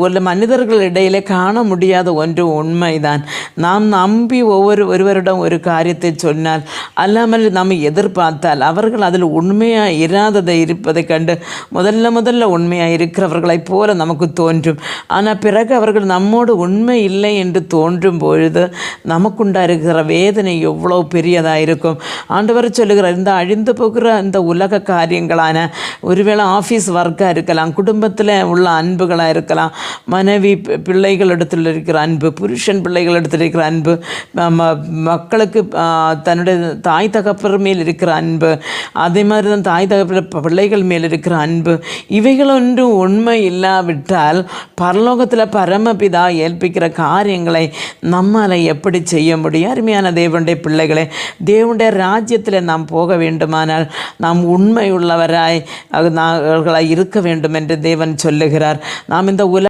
ஒரு மனிதர்களிடையிலே காண முடியாத ஒன்று உண்மைதான். நாம் நம்பி ஒருவரிடம் ஒரு காரியத்தை சொன்னால் அல்லாமல் நாம் எதிர்பார்த்தால் அவர்கள் அதில் உண்மையாக இராததை இருப்பதை கண்டு முதல்ல உண்மையாக இருக்கிறவர்களைப் போல நமக்கு தோன்றும். ஆனால் பிறகு அவர்கள் நம்மோடு உண்மை இல்லை என்று தோன்றும் பொழுது நமக்குண்டாயிருக்கிற வேதனை எவ்வளோ பெரியதாக இருக்கும். ஆண்டவர் சொல்லுகிறார், இந்த அழிந்து போகிற இந்த உலக காரியங்களான ஒருவேளை ஆஃபீஸ் ஒர்க்காக இருக்கலாம், குடும்பத்தில் உள்ள அன்புகளாக இருக்கலாம், மனைவி பிள்ளைகளிடத்தில் இருக்கிற அன்பு, புருஷன் பிள்ளைகளிடத்தில் இருக்கிற அன்பு, மக்களுக்கு தன்னுடைய தாய் தகப்பர் மேல் இருக்கிற அன்பு, அதே மாதிரி தான் தாய் தகப்பர் பிள்ளைகள் மேல் இருக்கிற அன்பு, இவைகள் ஒன்றும் உண்மை இல்லாவிட்டால் பரலோகத்தில் பரமபிதா ஏற்பிக்கிற காரியங்களை நம்மால் எப்படி செய்ய முடியும்? அருமையான தேவனுடைய பிள்ளைகளே, தேவனுடைய ராஜ்யத்தில் நாம் போக வேண்டுமானால் நாம் உண்மை உள்ளவராய் இருக்க வேண்டும் என்று தேவன் சொல்லுகிறார். நாம் இந்த